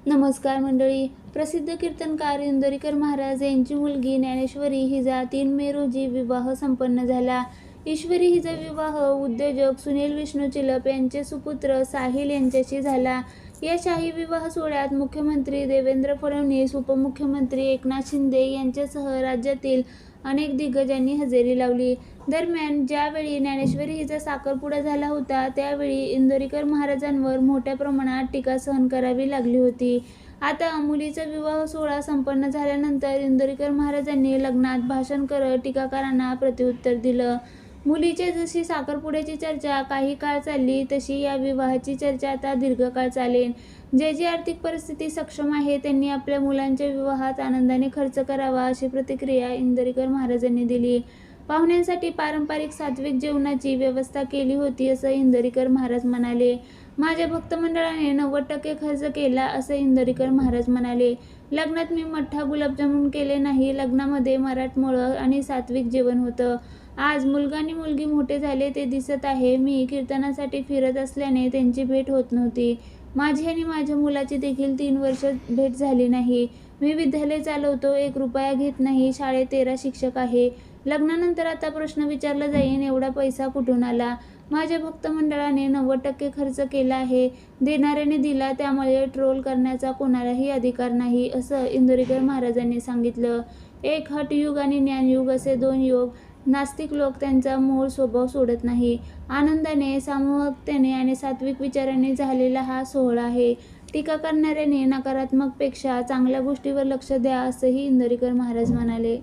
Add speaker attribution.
Speaker 1: नमस्कार मंडळी. प्रसिद्ध कीर्तनकार इंदोरीकर महाराज यांची मुलगी ज्ञानेश्वरी हिचा 3 मे रोजी विवाह संपन्न झाला. ईश्वरी हिचा विवाह उद्योजक सुनील विष्णू चिलप यांचे सुपुत्र साहिल यांच्याशी झाला. या शाही विवाह सोहळ्यात मुख्यमंत्री देवेंद्र फडणवीस, उपमुख्यमंत्री एकनाथ शिंदे यांच्यासह राज्यातील अनेक दिग्गजांनी हजेरी लावली. दरम्यान, ज्यावेळी ज्ञानेश्वरी हिचा साखरपुडा झाला होता, त्यावेळी इंदोरीकर महाराजांवर मोठ्या प्रमाणात टीका सहन करावी लागली होती. आता मुलीचा विवाह सोहळा संपन्न झाल्यानंतर इंदोरीकर महाराजांनी लग्नात भाषण करत टीकाकारांना प्रत्युत्तर दिलं. मुलीच्या जशी साखरपुड्याची चर्चा काही काळ चालली, तशी या विवाहाची चर्चा आता दीर्घकाळ चालेल. ज्याची आर्थिक परिस्थिती सक्षम आहे, त्यांनी आपल्या मुलांच्या विवाहात आनंदाने खर्च करावा, अशी प्रतिक्रिया इंदोरीकर महाराजांनी दिली. पाहुण्यांसाठी पारंपरिक सात्विक जेवणाची व्यवस्था केली होती, असं इंदोरीकर महाराज म्हणाले. माझ्या भक्त मंडळाने 90% खर्च केला, असं इंदोरीकर महाराज म्हणाले. लग्नात मी मठ्ठा गुलाबजामुन केले नाही. लग्नामध्ये मराठमोळं आणि सात्विक जेवण होतं. आज मुलगा आणि मुलगी मोठे झाले ते दिसत आहे. मी कीर्तनासाठी फिरत असल्याने त्यांची भेट होत नव्हती. माझी आणि माझ्या मुलाची देखील 3 वर्ष भेट झाली नाही. मी विद्यालय चालवतो, 1 रुपया घेत नाही. शाळेत 13 शिक्षक आहे. लग्नानंतर आता प्रश्न विचारला जाईल, एवढा पैसा कुठून आला? माझ्या भक्त मंडळाने 90% खर्च केला आहे. देणाऱ्याने दिला, त्यामुळे ट्रोल करण्याचा कोणालाही अधिकार नाही, असं इंदोरीकर महाराजांनी सांगितलं. एक हठयुग आणि ज्ञानयुग असे 2 युग. नास्तिक लोक त्यांचा मूळ स्वभाव सोडत नाही. आनंदाने, सामूहिकतेने आणि सात्विक विचारांनी झालेला हा सोहळा आहे. टीका करणाऱ्याने नकारात्मकपेक्षा चांगल्या गोष्टीवर लक्ष द्या, असंही इंदोरीकर महाराज म्हणाले.